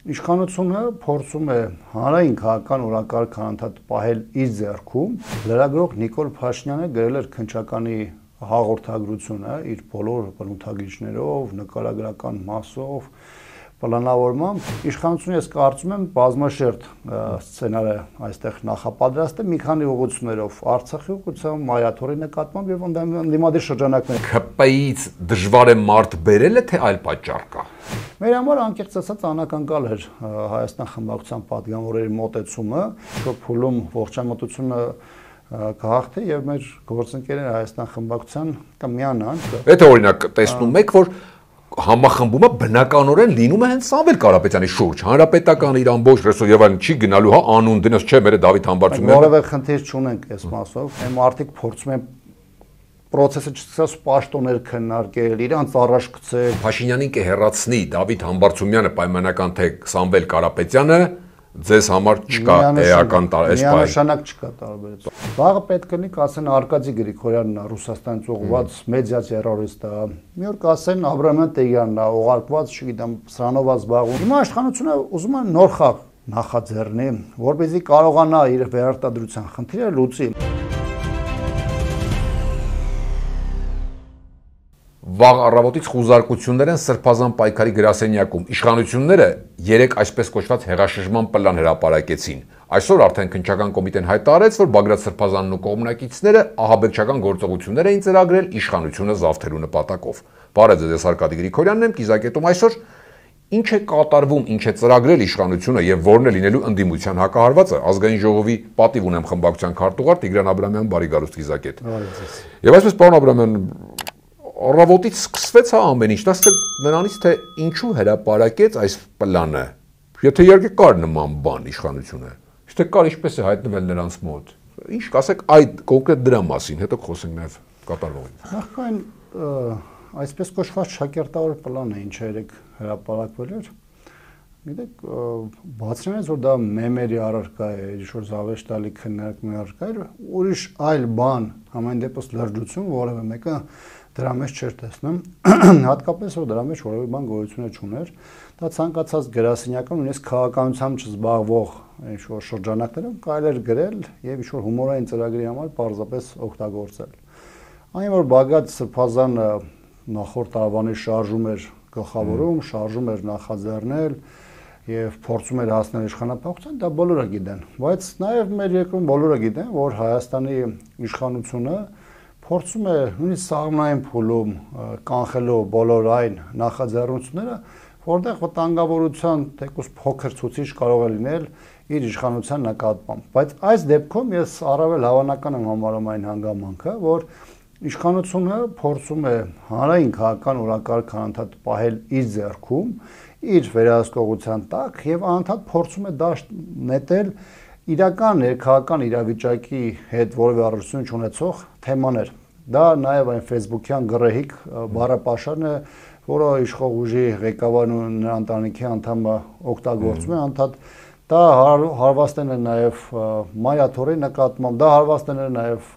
Իշխանությունը փորձում է հանրային քաղաքական օրակարգ անընդհատ պահել իր ձեռքում։ Լրագրող Նիկոլ Փաշինյանը գրել էր քննչականի հաղորդագրությունը իր բոլոր բնութագիչներով, նկարագրական մասով, պլանավորմամբ։ Իշխանությունը ես կարծում եմ բազմաշերտ սցենար է այստեղ նախապատրաստել մի քանի ուղղություններով, Արցախի ուղղությամբ, Մայրաթորի նկատմամբ եւ ընդդիմադիր շրջանակներ։ ՔՊ-ից դժվար է մարդ բերելը, թե այլ պատճառ կա։ Մեր համար անկեղծ ասած անակնկալ էր Հայաստան խմբակցության պատգամավորների մոտեցումը, որ փուլում ողջամտությունը կհաղթի եւ մեր գործընկերները Հայաստան խմբակցության կմիանան։ Եթե օրինակ տեսնում եք, որ համախմբումը բնականորեն լինում է հենց Սամվել Կարապետյանի շուրջ, հանրապետական իր ամբողջ ռեսուրսով եւ այլն չի գնալու, հա, անուն դնես չէ, մեր Դավիթ Համբարձումյանը։ Որևէ խնդիր չունենք այս մասով, այն մարդիկ փորձում են process-ը չսկսած պաշտոններ քննարկել, իրանց առաջ գցել։ Փաշինյանին կհեռացնի Դավիթ Համբարձումյանը պայմանական թե Սամվել Կարապետյանը ձեզ համար չկա էական միանշանակ չկա տարբերություն։ Վաղը պետք կլինի կասեն Արկադի Գրիգորյանն է Ռուսաստանից ուղղված մեդիա տերորիստ է։ Մի օր կասեն Աբրահամ Տեգյանն է ուղարկված, չգիտեմ, սրանով զբաղվում։ Հիմա իշխանությունը ուզում է նոր խաղ նախաձեռնի, որպեսզի կարողանա իր վերարտադրության խնդիրը լուծի։ Վաղ առավոտից խուզարկություններ են Սրբազան պայքարի գրասենյակում։ Իշխանությունները երեք այսպես կոչված հեղաշրջման պլան հրապարակեցին։ Այսօր արդեն քննչական կոմիտեն հայտարարեց, որ Բագրատ Սրբազանն ու կողմնակիցները ահաբեկչական գործողություններ էին ծրագրել իշխանությունը զավթելու նպատակով։ Բարև ձեզ, ես Արկադի Գրիգորյանն եմ, Կիզակետում այսօր ինչ է կատարվում, ինչ է ծրագրել իշխանությունը եւ որն է լինելու ընդդիմության հակահարվածը։ Ազգային ժողովի պատիվ ունեմ խմբակցության քարտուղար Տիգրան Աբրամյան, բարի գալուստ Կիզակետ։ Եվ այսպես պարոն Աբրամյան, առավոտից սկսվեց հա ամեն ինչ, դասը նրանից թե ինչու հրապարակեց այս պլանը։ Եթե իհարկե կար նման բան իշխանությունը, թե կար ինչպես է հայտնվել նրանց մոտ։ Ինչ կասեք այդ կոնկրետ դրա մասին, հետո կխոսենք նաև կատարվողից։ Նախքան այսպես կոչված շակերտավոր պլանը ինչ երեք հրապարակվել էր։ Գիտեք, բացրանից որ դա մեմերի առարկա է, ինչ-որ զավեշտալի քննարկումի առարկա էր, ուրիշ այլ բան, համայն դեպս լրջություն, որևէ մեկը դրա մեջ չէր տեսնում, հատկապես որ դրա մեջ որևէ բան գոյություն չուներ, դա ցանկացած գրասենյակում նույնիսկ քաղաքականությամբ չզբաղվող ինչ-որ շրջանակներում կարելի էր գրել եւ ինչ-որ հումորային ծրագրի համար պարզապես օգտագործել։ Այն որ Բագրատ Սրբազանը նախորդ տարվանից շարժում էր գլխավորում, շարժում էր նախաձեռնել եւ փորձում էր հասնել իշխանապահության, դա բոլորը գիտեն, բայց նաեւ մեր երկրում բոլորը գիտեն, որ Հայաստանի իշխանությունը փորձում է նույնիսկ սահմանային փուլում կանխելով բոլոր այն նախաձեռնությունները, որտեղ վտանգավորության թեկուզ փոքր ցուցիչ կարող է լինել իր իշխանության նկատմամբ, բայց այս դեպքում ես առավել հավանական եմ համարում այն հանգամանքը, որ իշխանությունը փորձում է հանրային քաղաքական օրակարգ անընդհատ պահել իր ձեռքում, իր վերահսկողության տակ եւ անընդհատ փորձում է դաշտ նետել իրական ներքաղաքական իրավիճակի հետ որևէ առնչություն չունեցող թեմաներ։ Դա նաեւ այն Facebook-յան գռեհիկ բառապաշարն է, որը իշխող ուժի ղեկավարն ու նրա ընտանիքի անդամը օգտագործում է անընդհատ։ Դա հարվածներ է նաեւ Մայրաթորի նկատմամբ, դա հարվածներ է նաեւ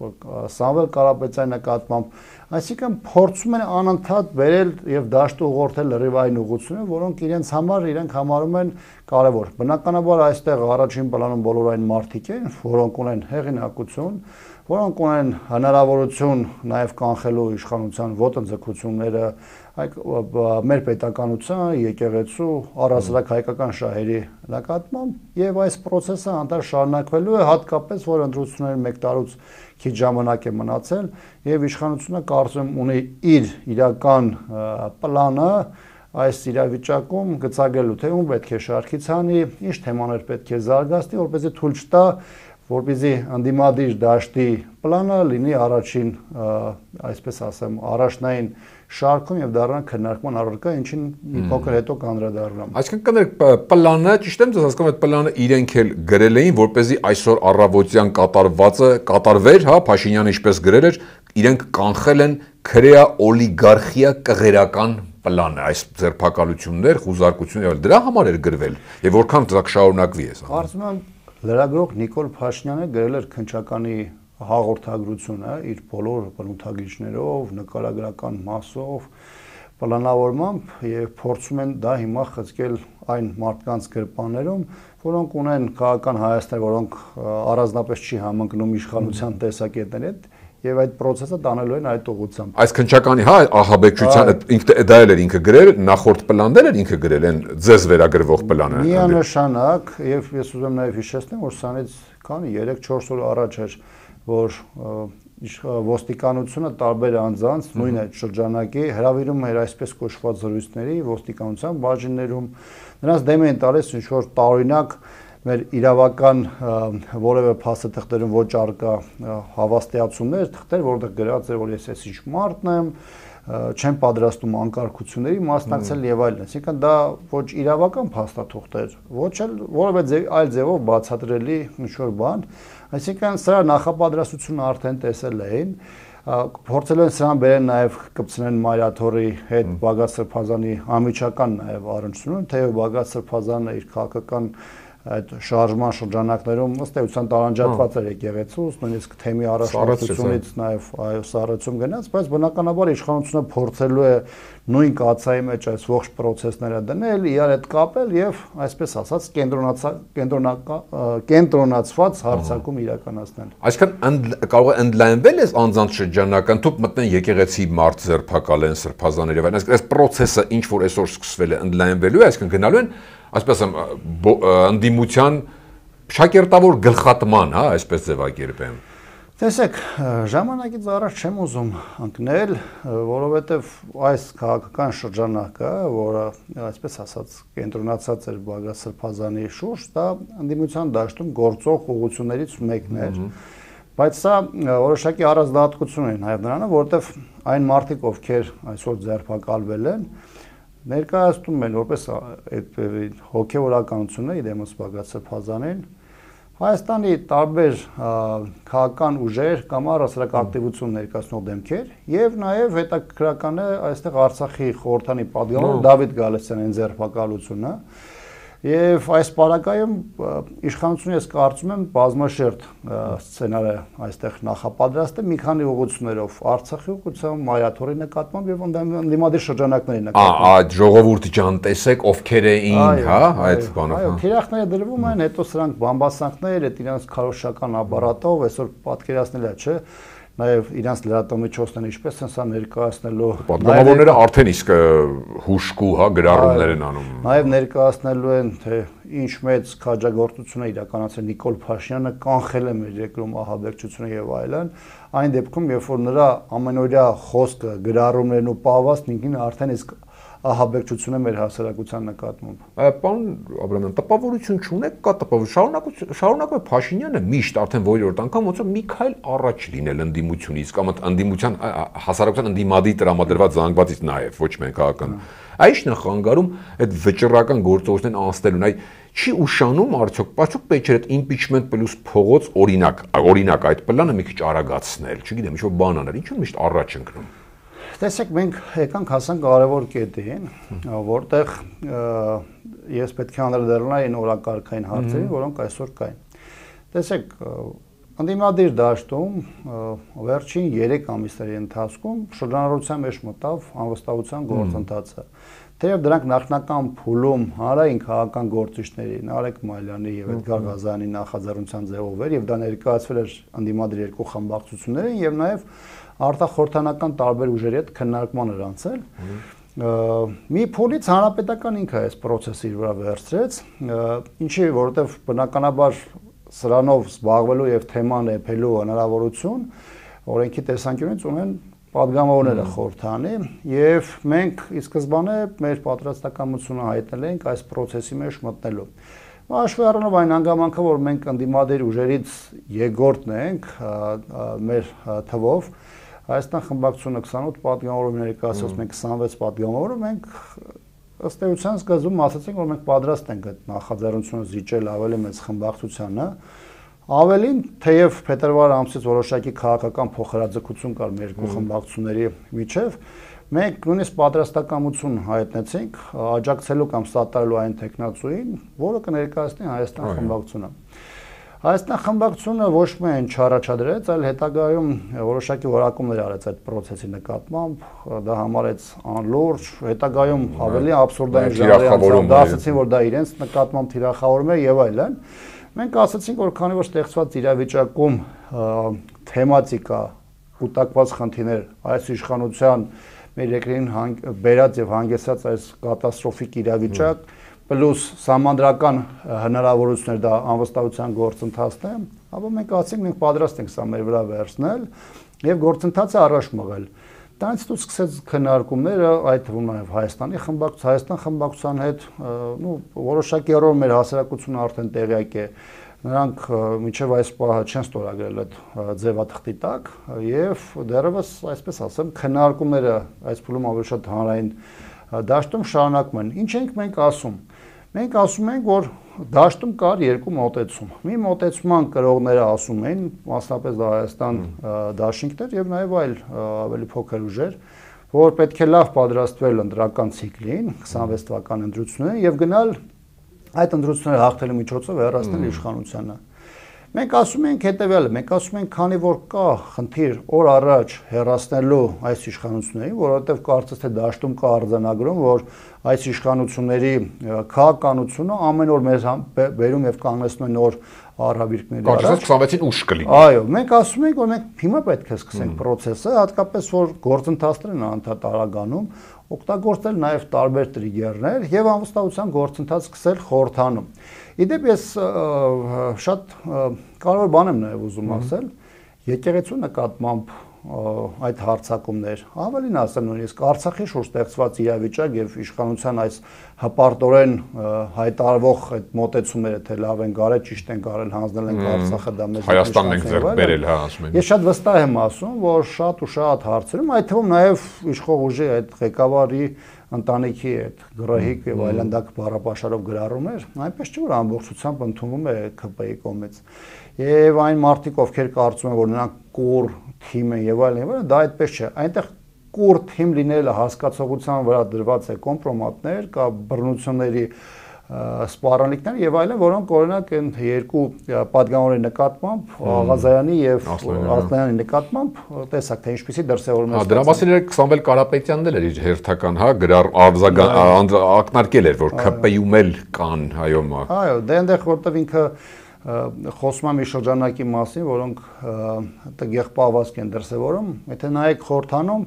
Սամվել Կարապետյանի նկատմամբ, այսինքն փորձում են անընդհատ բերել եւ դաշտ ուղղորդել լրիվ այն ուղղությունները, որոնք իրենց համար իրենք համարում են կարեւոր։ Բնականաբար այստեղ առաջին պլանում բոլոր այն մարդիկ են, որոնք ունեն հեղինակություն, որոնք ունեն հնարավորություն նաեւ կանխելու իշխանության ոտնձգությունները, մեր պետականության, եկեղեցու, առհասարակ հայկական շահերի նկատմամբ եւ այս process-ը անտար շարունակվելու է, հատկապես որ ընտրությունների 1 տարուց քիչ ժամանակ է մնացել եւ իշխանությունը կարծում ունի իր իրական պլանը այս իրավիճակում գծագրելու, թե ում պետք է շարքից հանի, ինչ թեմաներ պետք է զարգացնի, որպեսզի թույլ չտա, որպեսզի ընդդիմադիր դաշտի պլանը լինի առաջին, այսպես ասեմ, առաջնային շարքում եւ դառնա քննարկման առարկա, ինչին մի փոքր հետո կանդրադառնամ։ Այսինքն կներեք պլանը, ճիշտ եմ ձեզ հասկանում, այդ պլանը իրենք էլ գրել էին, որպեսզի այսօր առավոտյան կատարվածը կատարվեր, հա, Փաշինյանը ինչպես գրել էր, իրենք կանխել են քրեա օլիգարխիա կղերական պլանը, այս ձերբակալություններ, խուզարկություններ, դրա համար էր գրվել եւ որքան դա կշարունակվի է։ Կարծում եմ լրագրող Նիկոլ Փաշինյանը գրել էր քննչականի հաղորդագրությունը իր բոլոր բնութագիչներով, նկարագրական մասով, պլանավորմամբ եւ փորձում են դա հիմա խցկել այն մարդկանց գրպաններում, որոնք ունեն քաղաքական հայացքներ, որոնք առանձնապես չի համընկնում իշխանության տեսակետների հետ եւ այդ process-ը տանելու են այդ ուղղությամբ։ Այս քնչականի հա ահաբեկչության դա էլ ինքը գրել, նախորդ պլաններ էլ ինքը գրել են ձեզ վերագրվող պլանը։ Միանշանակ եւ ես ուզում եմ նաեւ հիշեցնեմ, որ սրանից քանի 3-4 օր առաջ էր, որ ոստիկանությունը տարբեր անձանց նույն այդ շրջանակի հրավիրում էր այսպես կոչված զրույցների ոստիկանության բաժիններում, նրանց դեմ են տալիս ինչ որ տարօրինակ մեր իրավական որևէ փաստաթղթերում ոչ արկա հավաստիացումներ, թղթեր, որտեղ գրած էր, որ ես էս ինչ մարդն եմ, չեմ պատրաստում անկարգությունների մասնակցել եւ այլն։ Այսինքն դա ոչ իրավական փաստաթուղթ էր, ոչ էլ որևէ այլ ձևով բացատրելի ինչ որ բան, այսինքն սրա նախապատրաստությունը արդեն տեսել էին, փորձել են սրան բերեն նաեւ կպցնեն Մայրաթորի հետ Բաղդատ Սրբազանի անմիջական նաեւ առնչություն, թեև Բաղդատ Սրբազանը իր քաղաքական այդ շարժման շրջանակներում ըստ էության տարանջատված էր եկեղեցուց, նույնիսկ թեմի առաջնորդությունից նաև այո սառեցում գնաց, բայց բնականաբար իշխանությունը փորձելու է նույն կացայի մեջ այս ողջ process-ները դնել, իրար հետ կապել եւ այսպես ասած կենտրոնացված հարձակում իրականացնել։ Այսինքն կարող է ընդլայնվել այս անձանց շրջանական թուփ մտնեն եկեղեցի մարդ ձերբակալեն սրբազաներ եւ այլն, այս process-ը ինչ որ այսօր սկսվել է ընդլայնվելու է, այսինքն գնալու են այսպես ընդդիմության շակերտավոր գլխատման, հա, այսպես ձևակերպեմ։ Տեսեք, ժամանակից առաջ չեմ ուզում ընկնել, որովհետև այս քաղաքական շրջանակը, որը այսպես ասած կենտրոնացած էր Բաղդատ Սրբազանի շուրջ, դա ընդդիմության դաշտում գործող ուղղություններից մեկն էր, բայց սա որոշակի առանձնահատկություն է նաև նրանը, որովհետև այն մարդիկ, ովքեր այսօր ձերբակալվել են, ներկայացնում են որպես հոգևորականությունը իդեմս Բաղդատ Սրբազանին Հայաստանի տարբեր քաղաքական ուժեր կամ առասարակ ակտիվություն ներկայացնող դեմքեր եւ նաեւ հետաքրքրական է այստեղ Արցախի խորհրդանի պատգամավոր Դավիթ Գալստյանին ձերբակալությունը եւ այս պարագայում իշխանությունը ես կարծում եմ բազմաշերտ սցենարը այստեղ նախապատրաստ է մի քանի ուղղություններով Արցախի ուղղությամբ Մայրաթորի նկատմամբ եւ ընդդիմադիր շրջանակների նկատմամբ այդ ժողովուրդի ջան տեսեք ովքեր էին հա այդ բանը այո թիրախները դրվում են հետո սրանք բամբասանքներ այդ իրանց քարոշչական ապարատով այսօր պատկերացնել է չէ Նաև իրանց լրատվամիջոցներն ինչպես են սա ներկայացնելու պատգամավորները արդեն իսկ հուշկու հա գրառումներ են անում Նաև ներկայացնելու են թե ինչ մեծ քաջագործություն է իրականացրել Նիկոլ Փաշինյանը կանխել է մեր երկրում ահաբեկչությունը եւ այլն այն դեպքում երբ որ նրա ամենօրյա խոսքը գրառումներն ու պահվածքն ինքնին արդեն իսկ ահաբեկչությունը մեր հասարակության նկատմամբ։ Պարոն Աբրամյան, տպավորություն չունեք, կա տպավորություն, շարունակում է Փաշինյանը միշտ արդեն որորդ անգամ ոնց որ մի քայլ առաջ լինել ընդդիմությունից կամ ընդդիմության հասարակության ընդդիմադի տրամադրված զանգվածից նաև ոչ միայն քաղաքական։ Այս նախանգարում այդ վճռական գործողությունն անցնելուն այ չի ուշանում արդյոք պետք չէ այդ impeachment plus փողոց օրինակ այդ պլանը մի քիչ արագացնել, չգիտեմ, ինչ որ բան անել, ինչու միշտ առաջ ընկնում։ Տեսեք, մենք եկանք հասանք կարևոր կետին, որտեղ ես պետք է անդրադառնայի օրակարգային հարցերին, որոնք այսօր կային։ Տեսեք, ընդդիմադիր դաշտում վերջին 3 ամիսների ընթացքում շրջանառության մեջ մտավ անվստահության գործընթացը։ Թեև դրանք նախնական փուլում հանրային քաղաքական գործիչների Նարեկ Մայլյանի եւ Էդգար Ղազարյանի նախաձեռնության ձևով էր եւ դա ներկայացվել էր ընդդիմադիր երկու խմբակցություններին եւ նաեւ արտախորհրդանական տարբեր ուժերի հետ քննարկման էր անցել։ Մի փուլից հանրապետական ինքը այս process-ը իր վրա վերցրեց, ինչի որովհետև բնականաբար սրանով զբաղվելու եւ թեման եփելու հնարավորություն օրենքի տեսանկյունից ունեն պատգամավորները խորհրդանի եւ մենք ի սկզբանե մեր պատրաստակամությունը հայտնել ենք այս process-ի մեջ մտնելու։ Հաշվի առնելով այն հանգամանքը, որ մենք ընդդիմադիր ուժերից երկրորդն ենք մեր թվով Հայաստան խմբակցությունը 28 պատգամավոր ներկայացրած մենք 26 պատգամավոր մենք ըստ էության սկզբում ասացինք որ մենք պատրաստ ենք այդ նախաձեռնությունը զիջել ավելի մեծ խմբակցությանը ավելին թեև փետրվար ամսից որոշակի քաղաքական փոխհրաձգություն կար մեր երկու խմբակցությունների միջև մենք նույնիսկ պատրաստակամություն հայտնեցինք աջակցելու կամ սատարելու այն տեխնացուին որը կներկայացնի Հայաստան խմբակցությունը Հայաստան խմբակցությունը ոչ միայն չառաջադրեց, այլ հետագայում որոշակի որակումներ արեց այդ process-ի նկատմամբ, դա համարեց անլուրջ, հետագայում ավելի աբսուրդային ժանրի դասեցին, որ դա իրենց նկատմամբ թիրախավորում է եւ այլն։ Մենք ասացինք, որ քանի որ ստեղծված իրավիճակում թեմատիկա, կուտակված խնդիրներ այս իշխանության մեր երկրին բերած եւ հանգեցած այս կատաստրոֆիկ իրավիճակ պլյուս սահմանադրական հնարավորություններ դա անվստահության գործընթացն է, ապա մենք ասենք մենք պատրաստ ենք սա մեր վրա վերցնել եւ գործընթացը առաջ մղել։ Դրանից դուրս սկսեց քննարկումները, այդ թվում նաեւ Հայաստանի խմբակցության հետ, որոշակի առով մեր հասարակությունը արդեն տեղյակ է, նրանք մինչև այս պահը չեն ստորագրել այդ ձևաթղթի տակ եւ դեռևս, այսպես ասեմ, քննարկումները այս փուլում ավելի շատ հանրային դաշտում շարունակվում են։ Ինչ ենք մենք ասում։ Մենք ասում ենք, որ դաշտում կար երկու մոտեցում։ Մի մոտեցման կրողները ասում են, մասնապես դա Հայաստան դաշինքներ եւ նաեւ այլ ավելի փոքր ուժեր, որ պետք է լավ պատրաստվել ընտրական ցիկլին, 26 թվականի ընտրություններին եւ գնալ այդ ընտրությունները հաղթելու միջոցով հեռացնել իշխանությանը։ Մենք ասում ենք հետեւյալը, մենք ասում ենք, քանի որ կա խնդիր օր առաջ հեռացնելու այս իշխանություններին, որովհետև կարծես թե դաշտում կա արձանագրում, որ այս իշխանությունների քաղաքականությունը ամեն օր մեզ բերում եւ կանգնեցնում է նոր առավիրքների առաջ։ Կարծես 26-ին ուշ կլինի։ Այո, մենք ասում ենք, որ մենք հիմա պետք է սկսենք process-ը, հատկապես որ գործընթացներն անդադ արագանում, օգտագործել նաև տարբեր տրիգերներ եւ անվստահության գործընթաց սկսել խորհրդանում։ Իդեպ ես շատ կարևոր բան եմ նաև ուզում ասել, եկեղեցու նկատմամբ այդ հարցակումներ, ավելին ասեմ նույնիսկ Արցախի շուրջ ստեղծված իրավիճակ եւ իշխանության այս հպարտորեն հայտարարվող այդ մոտեցումները, թե լավ են գարել, ճիշտ են գարել, հանձնել են Արցախը, դա մեզ Հայաստանն ենք ձեռք բերել, հա, ասում են։ Ես շատ վստահ եմ ասում, որ շատ ու շատ հարցերում, այդ թվում նաեւ իշխող ուժի այդ ղեկավարի ընտանիքի այդ գրահիկ եւ այլանդակ բառապաշարով գրառում էր, այնպես չէ որ ամբողջությամբ ընդունվում է ԿՊ-ի կողմից։ Եվ այն մարդիկ, ովքեր կարծում են, որ նրանք կուր թիմ են եւ այլն, դա այդպես չէ։ Այնտեղ կուր թիմ լինելը հասկացողության վրա դրված է կոմպրոմատներ, կա բռնությունների սպառնալիքներ եւ այլն, որոնք օրինակ այն երկու падգամավորի նկատմամբ Աղազարյանի եւ Ալթնյանի նկատմամբ տեսակ թե ինչպեսի դրսեւորում է։ Դրա մասին էր Սամվել Կարապետյանն էլ իր հերթական, հա, գրառ ակնարկել էր, որ ԿՊ-ում էլ կան, այո։ Այո, դե այնտեղ որտեղ ինքը խոսում է մի շրջանակի մասին, որոնք տգեղ պահվածք են դրսևորում, եթե նայեք խորհրդանում,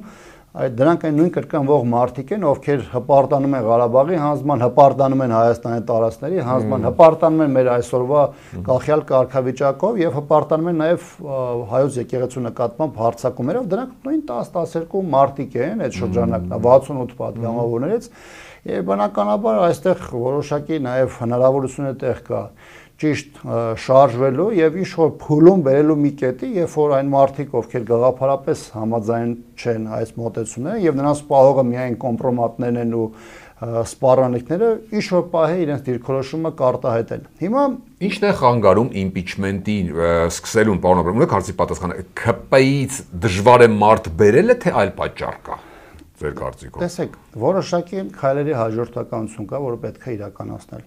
այդ դրանք այն նույն կրկնվող մարդիկ են, ովքեր հպարտանում են Ղարաբաղի հանձնման, հպարտանում են Հայաստանի տարածքների հանձնման, հպարտանում են մեր այսօրվա գաղյալ կարգավիճակով եւ հպարտանում են նաեւ հայոց եկեղեցու նկատմամբ հարձակումներով, դրանք նույն 10-12 մարդիկ են այդ շրջանակն 68 падգամավորներից եւ բնականաբար այստեղ որոշակի նաեւ հնարավորություն է տեղ կա ճիշտ շարժվելու եւ ինչ-որ փուլում բերելու մի կետի, երբ որ այն մարդիկ, ովքեր գաղափարապես համաձայն չեն այս մոտեցումները եւ նրանց պահողը միայն կոմպրոմատներն են ու սպառնալիքները, ինչ-որ պահի իրենց դիրքորոշումը կարտահայտեն։ Հիմա ինչն է խանգարում իմպիչմենտի սկսելուն, պարոն Աբրամյան, ունեք հարցի պատասխանը, ԿՊ-ից դժվար է մարդ բերելը, թե այլ պատճառ կա ձեր կարծիքով։ Տեսեք, որոշակի քայլերի հաջորդականություն կա, որը պետք է իրականացնել։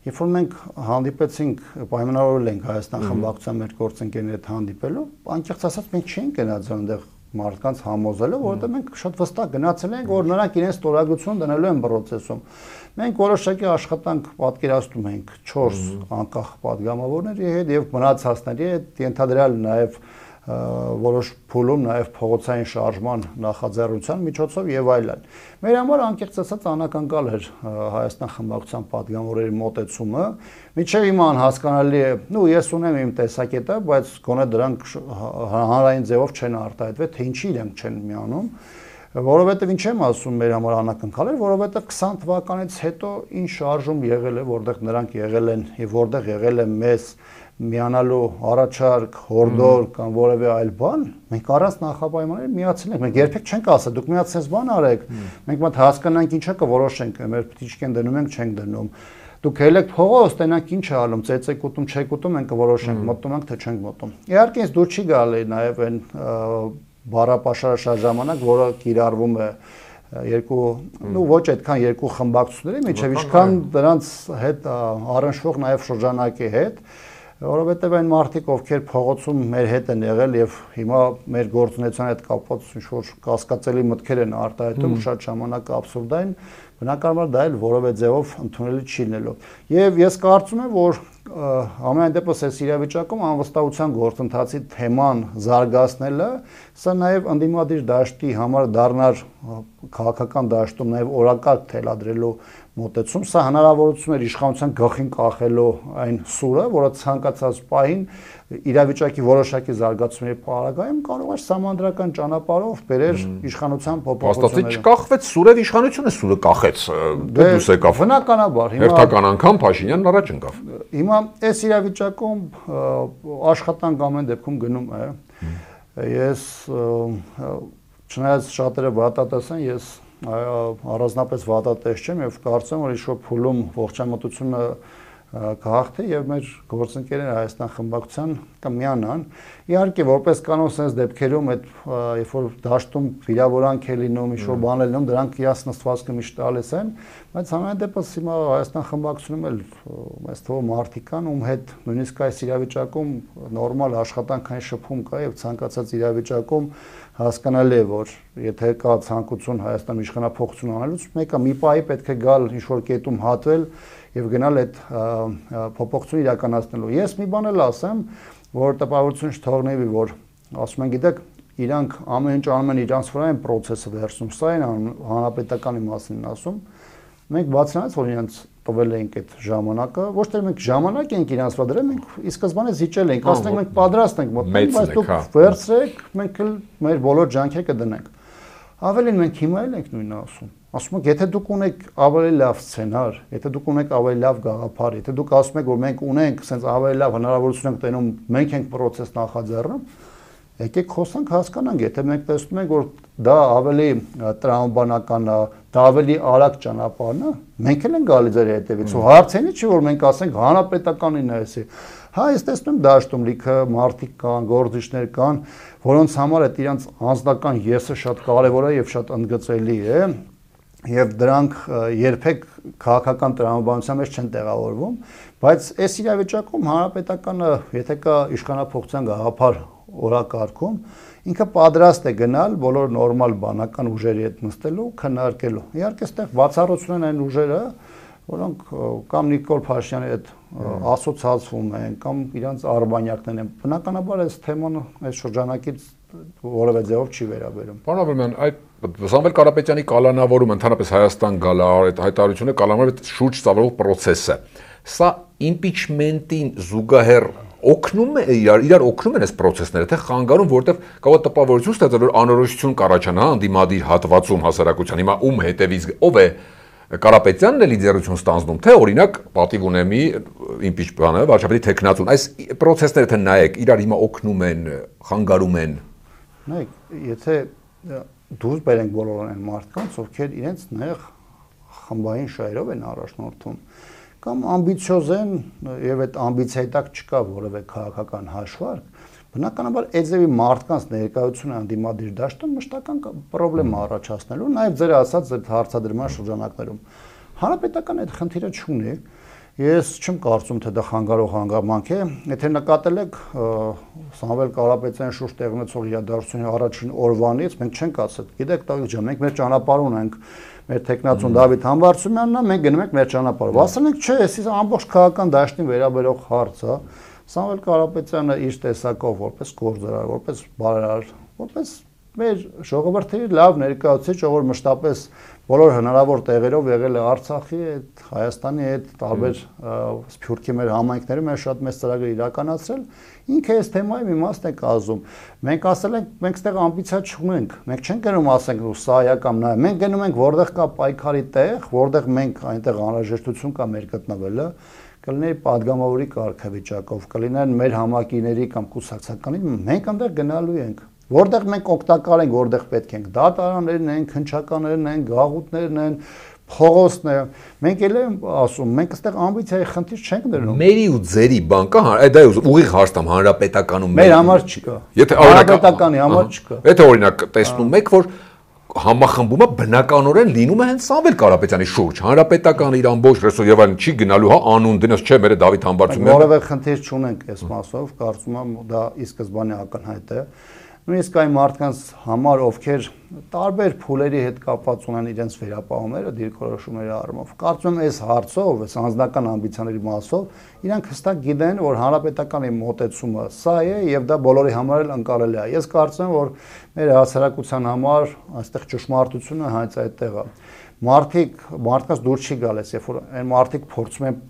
Երբ որ մենք հանդիպեցինք, պայմանավորվել ենք Հայաստան խմբակցության մեր գործընկերների հետ հանդիպելու, անկեղծ ասած մենք չենք գնացել այնտեղ մարդկանց համոզելով, որովհետև մենք շատ վստահ գնացել ենք, որ նրանք իրենց ստորագրություն դնելու են process-ում։ Մենք որոշակի աշխատանք պատկերացնում ենք 4 անկախ падգամավորների հետ եւ մնացածների հետ, ենթադրյալ նաեւ որոշ փուլում նաև փողոցային շարժման նախաձեռնության միջոցով եւ այլն։ Մեր համար անկեղծ ասած անակնկալ էր Հայաստան խմբակցության падգամավորների մոտեցումը, միջև հիմա անհասկանալի է, ես ունեմ իմ տեսակետը, բայց գոնե դրանք հանրային ձևով չեն արտահայտվել, թե ինչի իրենք չեն միանում, որովհետեւ ինչ եմ ասում մեր համար անակնկալ էր, որովհետեւ 20 թվականից հետո ինչ շարժում եղել է, որտեղ նրանք եղել են եւ որտեղ եղել է մեզ միանալու առաջարկ, հորդոր կամ որևէ այլ բան, մենք առանց նախապայմանների միացել ենք։ Մենք երբեք չենք ասա, դուք միացած բան արեք։ Մենք մոտ հասկանանք ինչա կորոշենք, մեր պտիչք են դնում ենք, չենք դնում։ Դուք ելեք փողոց, տենանք ինչ է անում, ծեծեք ուտում, չեք ուտում, մենք կորոշենք, մտնում ենք թե չենք մտնում։ Իհարկե ինձ դուր չի գալի նաև այն բառապաշարը շատ ժամանակ, որը կիրառվում է երկու, ոչ այդքան երկու խմբակցությունների միջև, ինչքան դրանց հետ առնչվող նաև շրջանակի հետ, Որովհետև այն մարդիկ, ովքեր փողոցում մեր հետ են եղել եւ հիմա մեր գործունեության հետ կապված ինչ-որ կասկածելի մտքեր են արտահայտում, շատ ժամանակ աբսուրդային, բնականաբար դա էլ որևէ ձևով ընդունելի չի լինելու։ Եվ ես կարծում եմ, որ ամենայն դեպս այս իրավիճակում անվստահության գործընթացի թեման զարգացնելը, սա նաև ընդդիմադիր դաշտի համար դառնար քաղաքական դաշտում նաև օրակարգ թելադրելու մոտեցում, սա հնարավորություն էր իշխանության գլխին կախելու այն սուրը, որը ցանկացած պահին իրավիճակի որոշակի զարգացումների պարագայում կարող էր համանդրական ճանապարհով բերեր իշխանության փոփոխությունները։ Հաստատի չկախվեց սուրև իշխանությունը սուրը կախեց, դուս եկավ։ Բնականաբար, հիմա հերթական անգամ Փաշինյանն առաջ ընկավ։ Հիմա այս իրավիճակում աշխատանք ամեն դեպքում գնում է։ Ես չնայած շատերը վատատես են, ես առանձնապես վատատես չեմ եւ կարծեմ, որ ինչ-որ փուլում ողջամտությունը կհաղթի եւ մեր գործընկերները Հայաստան խմբակցության կմիանան։ Իհարկե, որպես կանոն sense դեպքերում այդ երբ որ դաշտում վիրավորանք է լինում, ինչ-որ բան է լինում, դրանք իրաց նստվածքը միշտ տալիս են, բայց ամեն դեպս հիմա Հայաստան խմբակցությունում էլ մեծ թվով մարդիկ կան, ում հետ նույնիսկ այս իրավիճակում նորմալ աշխատանքային շփում կա եւ ցանկացած իրավիճակում հասկանալի է, որ եթե կա ցանկություն Հայաստանում իշխանափոխություն անելուց, մեկը մի պահի պետք է գալ ինչ-որ կետում հատվել եւ գնալ այդ փոփոխություն իրականացնելու։ Ես մի բան էլ ասեմ, որ տպավորություն չթողնեվի, որ ասում են, գիտեք, իրանք ամեն ինչ անում են իրանց վրա են process-ը վերցնում, սա են հանրապետականի մասին են ասում։ Մենք բացրանից, որ իրանց տվել էինք այդ ժամանակը, ոչ թե մենք ժամանակ ենք իրանց վրա դրել, մենք ի սկզբանե զիջել ենք, ասենք մենք պատրաստ ենք մտնել, բայց դուք վերցրեք, մենք էլ մեր բոլոր ջանքերը կդնենք։ Ավելին մենք հիմա էլ ենք նույնը ասում։ Ասում եք, եթե դուք ունեք ավելի լավ սցենար, եթե դուք ունեք ավելի լավ գաղափար, եթե դուք ասում եք, որ մենք ունենք sense ավելի լավ հնարավորություն ենք տենում, մենք ենք process նախաձեռնում, եկեք խոսանք, հասկանանք, եթե մենք տեսնում ենք, որ դա ավելի տրամաբանական է, դա ավելի արագ ճանապարհն է, մենք էլ ենք գալի ձեր հետևից։ Ու հարցենի չի, որ մենք ասենք հանրապետականին է էսի։ Հա, ես տեսնում դաշտում լիքը մարդիկ կան, գործիչներ կան, որոնց համար այդ իրանց անձնական եսը շատ կարևոր է եւ շատ ընդգծելի է։ Եվ դրանք երբեք քաղաքական տրամաբանության մեջ չեն տեղավորվում, բայց այս իրավիճակում հանրապետականը, եթե կա իշխանափոխության գաղափար օրակարգում, ինքը պատրաստ է գնալ բոլոր նորմալ բանական ուժերի հետ նստելու, քննարկելու։ Իհարկե, այստեղ բացառություն են այն ուժերը, որոնք կամ Նիկոլ Փաշինյանի հետ ասոցացվում են, կամ իրանց արբանյակներն են։ Բնականաբար այս թեման այս շրջանակից որևէ ձևով չի վերաբերում։ Պարոն Աբրամյան, այդ Սամվել Կարապետյանի կալանավորումը, ընդհանրապես Հայաստան գալը, այդ հայտարարությունը կալանավորը շուրջ ծավալող process է։ Սա impeachment-ին զուգահեռ օգնում է իրար օգնում են այս process-ները, թե խանգարում, որովհետև կարող է տպավորություն ստեղծել, որ անորոշություն կառաջանա անդիմադիր հատվածում հասարակության։ Հիմա ում հետևից ով է Կարապետյանն է լիդերություն ստանձնում, թե օրինակ պատիվ ունեմի impeach-բանը, վարչապետի թեկնածուն։ Այս process-ները թե նայեք, իրար հիմա օգնում են, խանգարում են։ Նայեք, եթե դուրս բերենք բոլոր այն մարդկանց, ովքեր իրենց նեղ խմբային շահերով են առաջնորդում, կամ ամբիցիոզ են եւ այդ ամբիցիայի տակ չկա որևէ քաղաքական հաշվարկ, բնականաբար այդ ձևի մարդկանց ներկայությունը անդիմադիր դաշտում մշտական խնդրեմ առաջացնելու, նաեւ ձեր ասած այդ հարցադրման շրջանակներում հանրապետական այդ խնդիրը չունի։ Ես չեմ կարծում, թե դա խանգարող հանգամանք է, եթե նկատել եք Սամվել Կարապետյանի շուրջ տեղի ունեցող իրադարձությունների առաջին օրվանից, մենք չենք ասել, գիտեք, տղեկ, մենք մեր ճանապարհ ունենք, մեր տեխնացուն Դավիթ Համբարձումյանն է, մենք գնում ենք մեր ճանապարհով։ Ասել ենք, չէ, էս ամբողջ քաղաքական դաշտին վերաբերող հարց է։ Սամվել Կարապետյանը իր տեսակով որպես գործարար, որպես բարերար, որպես մեր ժողովրդի լավ ներկայացուցիչ, ով մշտապես բոլոր հնարավոր տեղերով եղել է Արցախի հետ, Հայաստանի հետ, տարբեր Սփյուռքի մեր համայնքներում է շատ մեծ ծրագրեր իրականացրել, ինքը այս թեմայի մի մասն է կազմում։ Մենք ասել ենք, մենք ստեղ ամբիցիա չունենք, մենք չենք գնում ասենք ու սա է կամ նա է, մենք գնում ենք որտեղ կա պայքարի տեղ, որտեղ մենք այնտեղ անհրաժեշտություն կա մեր գտնվելը, կլիներ падգամավորի կարգավիճակով, կլինեն մեր համակիների կամ կուսակցականի, մենք այնտեղ գնալու ենք։ Որտեղ մենք օգտակար ենք, որտեղ պետք ենք, դատարաններն են, քննչականներն են, գաղութներն են, փողոցն է։ Մենք էլ եմ ասում, մենք այստեղ ամբիցիայի խնդիր չենք դնում։ Մերի ու ձերի բան կա, դա ուղիղ հարցամ հանրապետականում մեր համար չկա։ Եթե հանրապետականի համար չկա։ Եթե օրինակ տեսնում եք, որ համախմբումը բնականորեն լինում է հենց Սամվել Կարապետյանի շուրջ, հանրապետական իր ամբողջ ռեսուրս եւ այլն չի գնալու, հա, անուն դնես չէ, մեր Դավիթ Համբարձումյանը։ Որևէ խնդիր չունենք այս մասով, կարծում եմ դա ի սկզբանե ակնհայտ է։ Նույնիսկ այն մարդկանց համար, ովքեր տարբեր փուլերի հետ կապված ունեն իրենց վերապահումները դիրքորոշումների առումով, կարծում եմ այս հարցով, այս անձնական ամբիցիաների մասով, իրանք հստակ գիտեն, որ հանրապետականի մոտեցումը սա է եւ դա բոլորի համար էլ ընկալելի է։ Ես կարծում եմ, որ մեր հասարակության համար այստեղ ճշմարտությունը հենց այդտեղ է։ Մարդկանց դուր չի գալիս, երբ որ այն մարդիկ փորձում են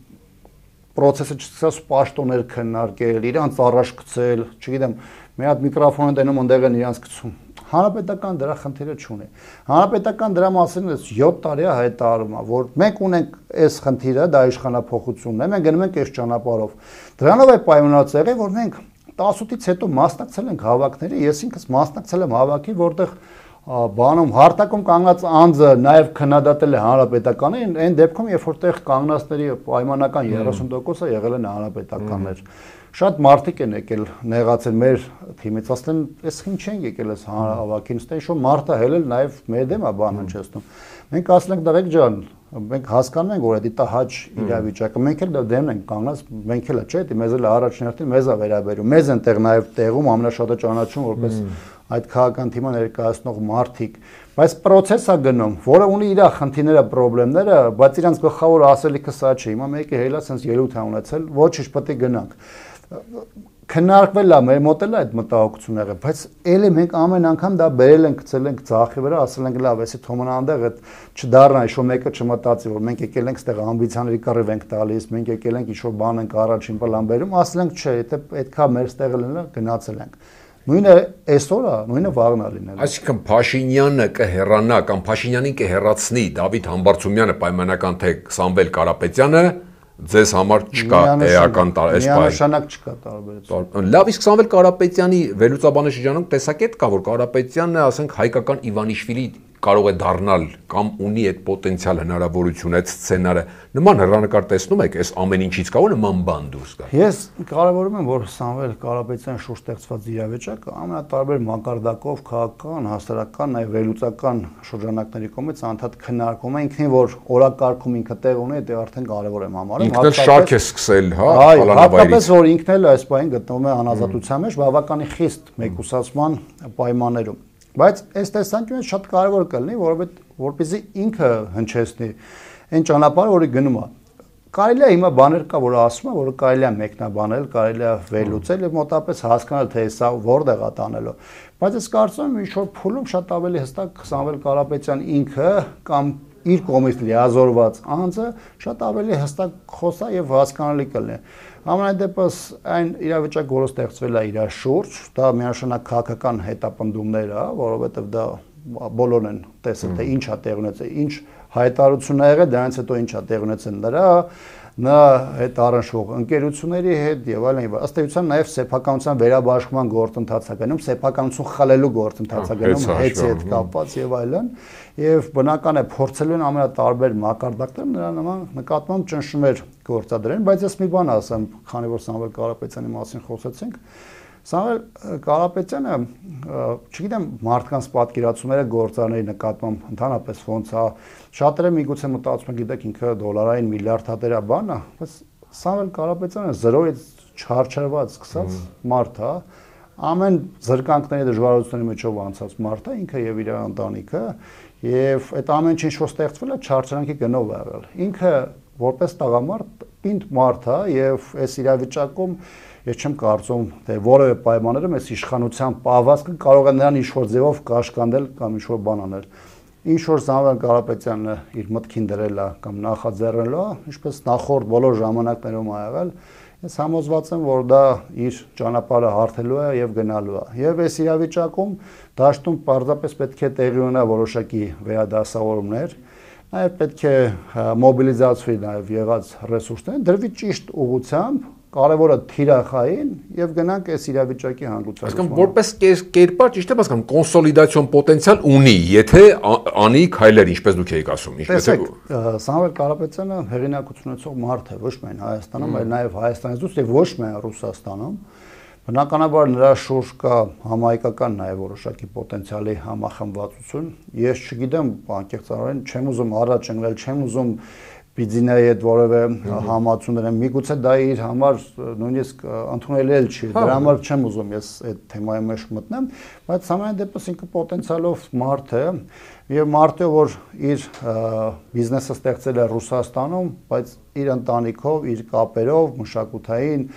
process-ը չսկսած պաշտոններ քննարկել, իրանց առաջ գցել, չգիտեմ, մի հատ միկրոֆոն են տենում, ընդեղ են իրանց գցում։ Հանրապետական դրա խնդիրը չունի։ Հանրապետական դրա մասին 7 տարի է հայտարարում, որ մենք ունենք այս խնդիրը, դա իշխանափոխությունն է, մենք գնում ենք այս ճանապարհով։ Դրանով է պայմանավորված եղել, որ մենք 18-ից հետո մասնակցել ենք հավաքների, ես ինքս մասնակցել եմ հավաքի, որտեղ բանում հարտակում կանգնած անձը նաև քննադատել է հանրապետականին, այն դեպքում, երբ որ տեղ կանգնածների պայմանական 30%-ը եղել են հանրապետականներ։ Շատ մարդիկ են եկել նեղացել մեր թիմից, ասեն, այս ինչ են եկել այս հավաքին, ստե ինչ-որ մարդը հելել նաև մեր դեմ է բան հնչեցնում։ Մենք ասել ենք դղեկ ջան, մենք հասկանում ենք, որ դա հաճ իրավիճակը, մենք էլ դեմն ենք կանգնած, մենք էլ չէ, մեզ էլ առաջնորդին մեզ է վերաբերում, մեզ են տեղ նաև տեղում ամենաշատը ճանաչում որպես այդ քաղաքական թիմը ներկայացնող մարդիկ, բայց process է գնում, որը ունի իր խնդիրները, խնդիրները, բայց իրանց գլխավոր ասելիքը սա չէ։ Հիմա մեկը հելա sense ելույթ է ունեցել, ոչինչ պետք է գնանք։ Քննարկվել է, մեր մոտ էլ այդ մտահոգությունները, բայց էլի մենք ամեն անգամ դա բերել ենք, գցել ենք ձախի վրա, ասել ենք լավ, էսի թոմն անդեղ այդ չդառնա, ինչ-որ մեկը չմտածի, որ մենք եկել ենք ստեղ ամբիցիաների կռիվ ենք տալիս, մենք եկել ենք ինչ-որ բան ենք առաջին պլան բերում, ասել ենք չէ, եթե պետքա մեր ստեղը լինել, գնացել ենք։ Նույնը այսօր է, նույնը վաղն է լինել։ Այսինքն Փաշինյանը կհեռանա կամ Փաշինյանին կհեռացնի Դավիթ Համբարձումյանը պայմանական թե Սամվել Կարապետյանը ձեզ համար չկա էական միանշանակ չկա տարբերություն։ Լավ, իսկ Սամվել Կարապետյանի վերլուծաբանի շրջանում տեսակետ կա, որ Կարապետյանը, ասենք, հայկական Իվանիշվիլի կարող է դառնալ կամ ունի այդ պոտենցիալ հնարավորություն, այդ սցենարը։ Նման հեռանկար տեսնում եք, այս ամեն ինչից կարող նման բան դուրս գա։ Ես կարևորում եմ, որ Սամվել Կարապետյանի շուրջ ստեղծված իրավիճակը ամենատարբեր մակարդակով քաղաքական, հասարակական, նաև վերլուծական շրջանակների կողմից անդադ քննարկում է, ինքնին որ օրակարգում ինքը տեղ ունի, դա արդեն կարևոր եմ համարում։ Ինքն էլ շարք է սկսել, հա, հատկապես որ ինքն էլ այս պահին գտնվում է անազատության մեջ, բավականին խիստ մեկուսացման պայմաններում։ Բայց այս տեսանկյունից շատ կարևոր կլինի, որովհետեւ ինքը հնչեցնի այն ճանապարհը, որի գնում է։ Կարելի է հիմա բաներ կա, որ ասում է, որ կարելի է մեկնաբանել, կարելի է վերլուծել եւ մոտապես հասկանալ, թե սա որտեղ է տանելու։ Բայց ես կարծում եմ, ինչ որ փուլում շատ ավելի հստակ Սամվել Կարապետյան ինքը կամ իր կողմից լիազորված անձը շատ ավելի հստակ խոսա եւ հասկանալի կլինի։ Ամենայն դեպս այն իրավիճակ, որը ստեղծվել է իր շուրջ, դա միանշանակ քաղաքական հետապնդումներ է, որովհետեւ դա բոլորն են տեսել, թե ինչ է տեղ ունեցել, ինչ հայտարարություն ա եղել, դրանից հետո ինչ է տեղ ունեցել նա հետ առնչվող ընկերությունների հետ եւ այլն, ըստ էության նաեւ սեփականության վերաբաշխման գործընթաց է գնում, սեփականություն խլելու գործընթաց է գնում, հետի հետ կապված եւ այլն, եւ բնական է փորձելու են ամենատարբեր մակարդակներ նրա նման նկատմամբ ճնշումներ գործադրեն, բայց ես մի բան ասեմ, քանի որ Սամվել Կարապետյանի մասին խոսեցինք, Սամվել Կարապետյանը, չգիտեմ, մարդկանց պատկերացումները գործարների նկատմամբ ընդհանրապես ոնց է, շատերը միգուցե մտածում են, գիտեք, ինքը դոլարային միլիարդատեր է բան է, բայց Սամվել Կարապետյանը 0-ից չարչարված սկսած մարդ է, ամեն զրկանքների դժվարությունների միջով անցած մարդ է, ինքը եւ իր ընտանիքը, եւ այդ ամեն ինչ որ ստեղծվել է չարչարանքի գնով է եղել։ Ինքը որպես տղամարդ պինդ մարդ է եւ այս իրավիճակում ես չեմ կարծում, թե որևէ պայմաններում այս իշխանության պահվածքը կարող է նրան ինչ-որ ձևով կաշկանդել կամ ինչ-որ բան անել։ Ինչ-որ Սամվել Կարապետյանը իր մտքին դրել է կամ նախաձեռնել է, ինչպես նախորդ բոլոր ժամանակներում ա եղել, ես համոզված եմ, որ դա իր ճանապարհը հարթելու է եւ գնալու է։ Եվ այս իրավիճակում դաշտում պարզապես պետք է տեղի ունենա որոշակի վերադասավորումներ, նաեւ պետք է մոբիլիզացվի նաեւ եղած ռեսուրսները, դրվի ճիշտ ուղղությամբ կարևորը թիրախային եւ գնանք այս իրավիճակի հանգուցալուծման։ Այսինքն որպես կերպար ճիշտ է հասկանում, կոնսոլիդացիոն պոտենցիալ ունի, եթե անի քայլեր, ինչպես դուք եք ասում, ինչպես է։ Սամվել Կարապետյանը հեղինակություն ունեցող մարդ է ոչ միայն Հայաստանում, այլ նաեւ Հայաստանից դուրս եւ ոչ միայն Ռուսաստանում։ Բնականաբար նրա շուրջ կա համահայկական նաև որոշակի պոտենցիալի համախմբվածություն։ Ես չգիտեմ, անկեղծորեն չեմ ուզում առաջ ընկնել, չեմ ուզում Բիձինայի հետ որևէ համացում դրեմ։ Միգուցե դա իր համար նույնիսկ ընդունելի էլ չի։ Դրա համար չեմ ուզում ես այդ թեմայի մեջ մտնեմ, բայց համենայն դեպս ինքը պոտենցիալով մարդ է եւ մարդը, որ իր բիզնեսը ստեղծել է Ռուսաստանում, բայց իր ընտանիքով, իր կապերով, մշակութային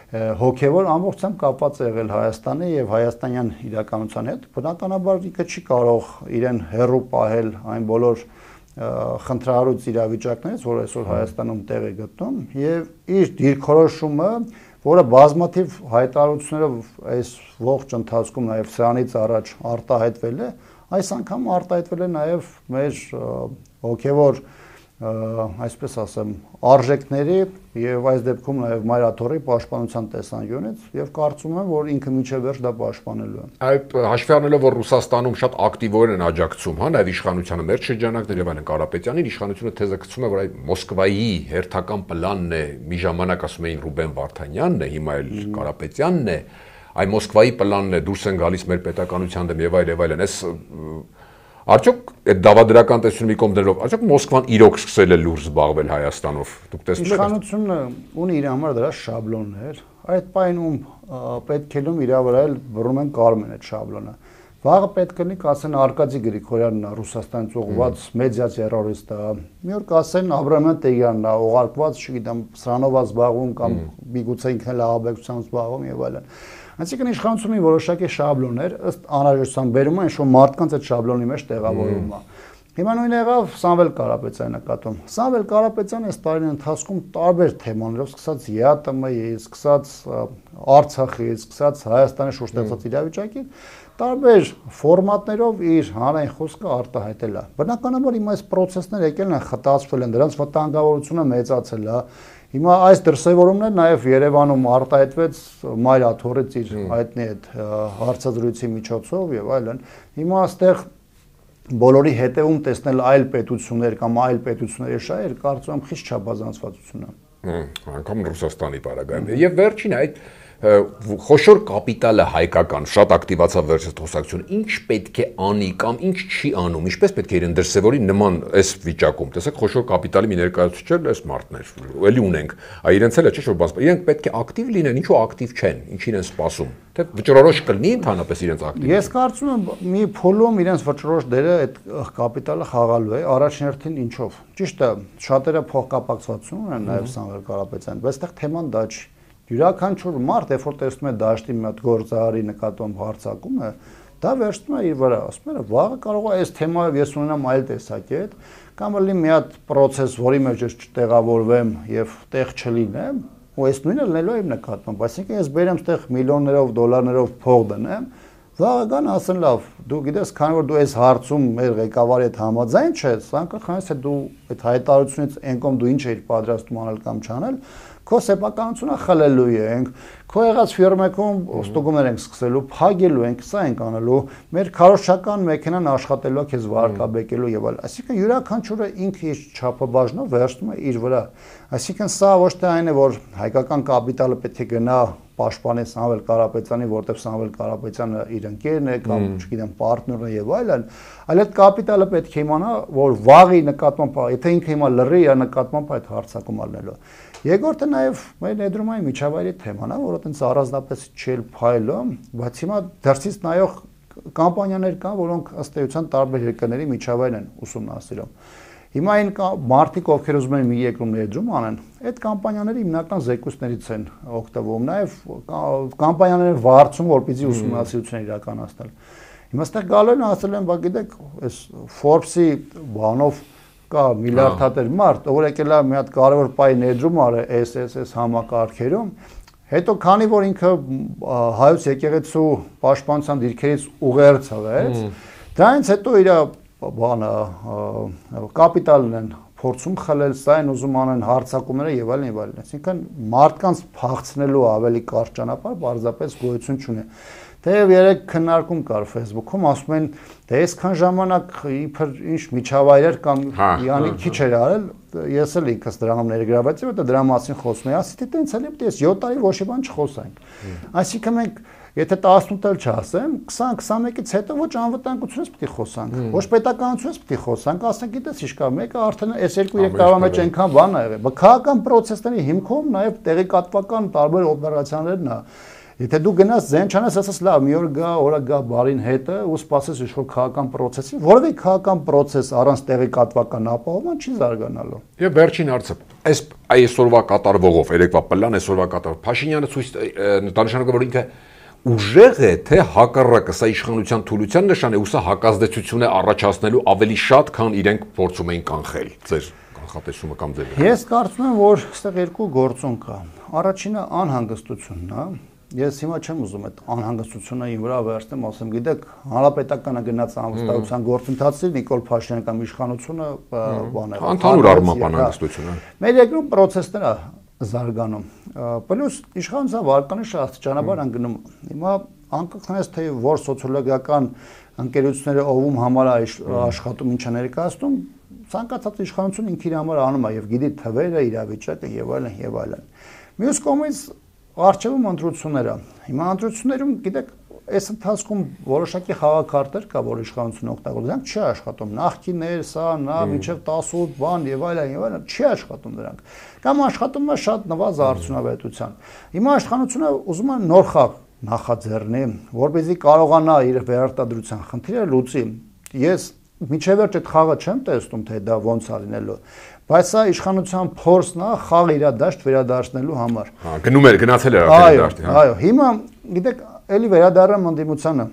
հոգեվոր ամբողջությամբ կապված է եղել Հայաստանի եւ հայաստանյան իրականության հետ։ Բնականաբար ինքը չի կարող իրեն հեռու պահել այն բոլոր խնդրահարույց իրավիճակներից, որ այսօր Հայաստանում տեղ է գտնում, եւ իր դիրքորոշումը, որը բազմաթիվ հայտարարություններով այս ողջ ընթացքում նաեւ սրանից առաջ արտահայտվել է, այս անգամ արտահայտվել է նաեւ մեր հոգեվոր այսպես ասեմ, արժեքների եւ այս դեպքում նաեւ Մայրաթորի պաշտպանության տեսանկյունից եւ կարծում եմ, որ ինքը միջև վերջ դա պաշտպանելու է։ Այդ հաշվի առնելով, որ Ռուսաստանում շատ ակտիվորեն են աջակցում, հա, նաեւ իշխանությանը մեր շրջանակներ եւ այլն Կարապետյանին, իշխանությունը թեզը գցում է, որ այ Մոսկվայի հերթական պլանն է, մի ժամանակ ասում էին Ռուբեն Վարդանյանն է, հիմա էլ Կարապետյանն է, այ Մոսկվայի պլանն է, դուրս են գալիս մեր պետականության դեմ եւ այլն, այս Արդյոք այդ դավադրական տեսությունը մի կողմ դնելով, արդյոք Մոսկվան իրոք սկսել է լուրջ զբաղվել Հայաստանով։ Դուք տեսնում եք։ Իշխանությունը ունի իր համար դրա շաբլոններ, այդ պայմանում պետք է լում իր վրա էլ բռնում են կարում են այդ շաբլոնը։ Վաղը պետք է լինի կասեն Արկադի Գրիգորյանն է Ռուսաստանից ուղղված մեդիա տերորիստ է։ Մի օր կասեն Աբրահամ Տերյանն է ուղարկված, չգիտեմ, սրանով զբաղվում կամ միգուցե ինքն էլ ահաբեկչությամբ զբաղվում եւ այլն։ Այսինքն իշխանությունի որոշակի շաբլոններ ըստ անհրաժեշտության բերում են ինչ-որ մարդկանց այդ շաբլոնի մեջ տեղավորվում է։ Հիմա նույնն եղավ Սամվել Կարապետյանի նկատում։ Սամվել Կարապետյանը այս տարիների ընթացքում տարբեր թեմաներով, սկսած ԵԱՏՄ-ից, սկսած Արցախից, սկսած Հայաստանի շուրջ ստեղծած իրավիճակին, տարբեր ֆորմատներով իր հանրային խոսքը արտահայտել է։ Բնականաբար հիմա այս process-ները եկել են խտացվել են, դրանց վտանգավորությունը մեծացել է։ Հիմա այս դրսևորումները նաև Երևանում արտահայտվեց Մայրաթորից իր հայտնի այդ հարցազրույցի միջոցով եւ այլն։ Հիմա այստեղ բոլորի հետևում տեսնել այլ պետություններ կամ այլ պետությունների շահեր, կարծում եմ խիստ չափազանցվածություն է։ Անկամ Ռուսաստանի պարագայում։ Եվ վերջին այդ խոշոր կապիտալը հայկական շատ ակտիվացավ վերջերս խոսակցությունը, ինչ պետք է անի կամ ինչ չի անում, ինչպես պետք է իրեն դրսևորի նման այս վիճակում։ Տեսեք, խոշոր կապիտալի մի ներկայացուցիչ էլ այս մարդն էր, էլի ունենք, իրենց էլ է չէ՞ որ բաց, իրենք պետք է ակտիվ լինեն, ինչու ակտիվ չեն, ինչին են սպասում, թե վճռորոշ կլինի ընդհանրապես իրենց ակտիվ։ Ես կարծում եմ մի փուլում իրենց վճռորոշ դերը այդ կապիտալը խաղալու է, առաջին հերթին ինչով։ Ճիշտ է, շատերը փոխկապակցություն ունեն նաև Սամվել Կարապետյան, բայց այդտեղ թեման դա չի։ Յուրաքանչյուր մարդ, երբ որ տեսնում է դաշտի մի հատ գործարարի նկատմամբ հարձակում է, դա վերցնում է իր վրա, ասում է, վաղը կարող է այս թեմայով ես ունենամ այլ տեսակետ, կամ էլի մի հատ process, որի մեջ ես չտեղավորվեմ եւ տեղ չլինեմ, ու այս նույնը լինելու է իմ նկատմամբ, այսինքն ես բերեմ այդտեղ միլիոններով դոլարներով փող դնեմ, վաղը կան ասեն լավ, դու գիտես, քանի որ դու այս հարցում մեր ղեկավարի հետ համաձայն չես, անկախ դու այդ հայտարարությունից այնքան դու ինչ էիր պատրաստում անել կամ չանել, քո սեփականությունը խլելու ենք, քո եղած ֆիրմեքում ստուգումներ ենք սկսելու, փակելու ենք, սա ենք անելու, մեր քարոզչական մեքենան աշխատելու է քեզ վարկաբեկելու եւ այլ։ Այսինքն յուրաքանչյուրը ինքը իր չափաբաժնով վերցնում է իր վրա։ Այսինքն սա ոչ թե այն է, որ հայկական կապիտալը պետք է գնա պաշտպանի Սամվել Կարապետյանի, որտեղ Սամվել Կարապետյանը իր ընկերն է կամ չգիտեմ պարտներն է եւ այլն, այլ այդ կապիտալը պետք է իմանա, որ վաղի նկատմամբ, եթե ինքը հիմա լռի, իր նկատմամբ այդ հարցակում առնելու։ Երկրորդը նաև մեր ներդրումային միջավայրի թեման է, որը տենց առանձնապես չել փայլում, բայց հիմա դրսից նայող կամպանիաներ կան, որոնք ըստ էության տարբեր երկրների միջավայրն են ուսումնասիրում։ Հիմա այն մարդիկ, ովքեր ուզում են մի երկրում ներդրում անեն, այդ կամպանիաները հիմնական զեկույցներից են օգտվում, նաև կամպանիաները վարձում, որպեսզի ուսումնասիրություն իրականացնել։ Հիմա այստեղ գալու են ասել են, բա գիտեք, այս Forbes-ի բանով կա միլիարդատեր մարդ, ով եկել է մի հատ կարևոր պայ ներդրում արել SSS համակարգերում, հետո քանի որ ինքը հայոց եկեղեցու պաշտպանության դիրքերից ուղերձ հղեց, դրանից հետո իր բանը կապիտալն են փորձում խլել, սա են ուզում անեն հարձակումները եւ այլն եւ այլն։ Այսինքն մարդկանց փախցնելու ավելի կարճ ճանապարհ պարզապես գոյություն չունի։ Թեև երեք քննարկում կար Facebook-ում, ասում են, դե այսքան ժամանակ իբր ինչ միջավայրեր կամ յանի քիչ էր արել, ես էլ ինքս դրանում ներգրավեցի, որտեղ դրա մասին խոսում էի, ասի թե տենց էլի պետք է 7 տարի ոչ մի բան չխոսանք։ Այսինքն մենք եթե 18 էլ չասեմ, 20-21-ից հետո ոչ անվտանգությունից պետք է խոսանք, ոչ պետականությունից պետք է խոսանք, ասենք գիտես ինչ կա, մեկը արդեն այս 2-3 տարվա մեջ այնքան բան ա եղել։ Քաղաքական process-ների հիմքում նաև տեղեկատվական տարբեր օպերացիաներն ա։ Եթե դու գնաս ձեն չանես, ասես լավ, մի օր գա, օրը գա բարին հետը ու սպասես ինչ-որ քաղաքական process-ի, որևէ քաղաքական process առանց տեղեկատվական ապահովման չի զարգանալու։ Եվ վերջին հարցը, այսօրվա կատարվողով, երեկվա պլան այսօրվա կատարվող Փաշինյանը ցույց նշանակում որ ինքը ուժեղ է, թե հակառակը, սա իշխանության թուլության նշան է, ու սա հակազդեցություն է առաջացնելու ավելի շատ, քան իրենք փորձում էին կանխել ձեր կանխատեսումը կամ ձեր։ Ես կարծում եմ, որ այստեղ երկու գործոն կա։ Առաջինը անհանգստությունն է։ Ես հիմա չեմ ուզում այդ անհանգստությունը իմ վրա վերցնեմ, ասեմ, գիտեք, հանրապետականը գնաց անվստահության գործընթացի, Նիկոլ Փաշինյանը կամ իշխանությունը բան է։ Ընդհանուր առմամբ անհանգստություն է։ Մեր երկրում process-ներ է զարգանում։ Պլյուս իշխանության վարկանիշը աստիճանաբար անգնում։ Հիմա անկախ նրանից թե որ սոցիոլոգիական ընկերությունները ով համար աշխատում ինչ ներկայացնում, ցանկացած իշխանություն ինքն իր համար անում է եւ գիտի թվերը, իրավիճակը եւ այլն եւ այլն։ Մյուս կողմից արժևում ընտրությունները։ Հիմա ընտրություններում գիտեք այս ընթացքում որոշակի խաղակարտեր կա, որ իշխանությունը օգտագործում, դրանք չի աշխատում։ Նախկիններ, սա, նա մինչև 18 բան եւ այլն, չի աշխատում դրանք։ Կամ աշխատում է շատ նվազ արդյունավետության։ Հիմա իշխանությունը ուզում է նոր խաղ նախաձեռնի, որպեսզի կարողանա իր վերարտադրության խնդիրը լուծի։ Ես միջև այդ խաղը չեմ տեսնում, թե դա ոնց է լինելու, բայց սա իշխանության փորձն է խաղ իրադարձ վերադարձնելու համար։ Գնում էր, գնացել էր արդեն դաշտի, հա։ Այո, հիմա գիտեք, էլի վերադառնամ ընդդիմությանը։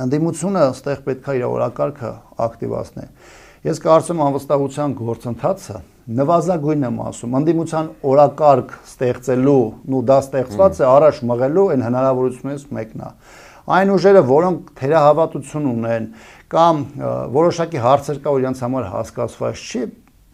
Ընդդիմությունը այստեղ պետք է իր օրակարգը ակտիվացնի։ Ես կարծում անվստահության գործընթացը նվազագույնն եմ ասում, ընդդիմության օրակարգ ստեղծելու, ու դա ստեղծված է առաջ մղելու այն հնարավորություններից մեկն է։ Այն ուժերը, որոնք թերահավատություն ունեն կամ որոշակի հարցեր կա, որ իրենց համար հասկացված չի,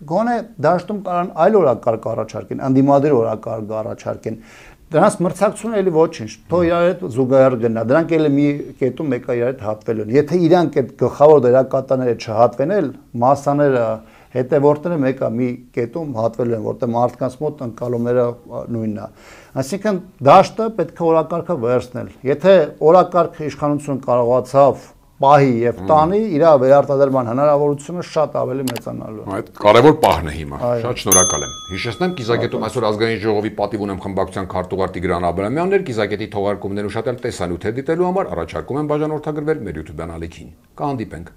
գոնե դաշտում կարան այլ օրակարգ առաջարկեն, ընդդիմադիր օրակարգ առաջարկեն։ Դրանց մրցակցությունը էլի ոչինչ, թող իրար հետ զուգահեռ գնա, դրանք էլի մի կետում մեկը իրար հետ հատվելու են։ Եթե իրանք այդ գլխավոր դերակատարները չհատվեն էլ, մասաները հետևորդները մեկը մի կետում հատվելու են, որտեղ մարդկանց մոտ ընկալումները նույնն է։ Այսինքն դաշտը պետք է օրակարգը վերցնել։ Եթե օրակարգը իշխանությունը կարողացավ պահի եւ տանի, իր վերարտադրման հնարավորությունը շատ ավելի մեծանալու է։ Այդ կարևոր պահն է հիմա։ Շատ շնորհակալ եմ։ Հիշեցնեմ, Կիզակետում այսօր ազգային ժողովի պատիվ ունեմ խմբակցության քարտուղար Տիգրան Աբրամյաններ, Կիզակետի թողարկումներն ու շատ էլ տեսանյութեր դիտելու համար առաջարկում եմ բաժանորդագրվել մեր YouTube-յան ալիքին։ Կհանդիպենք։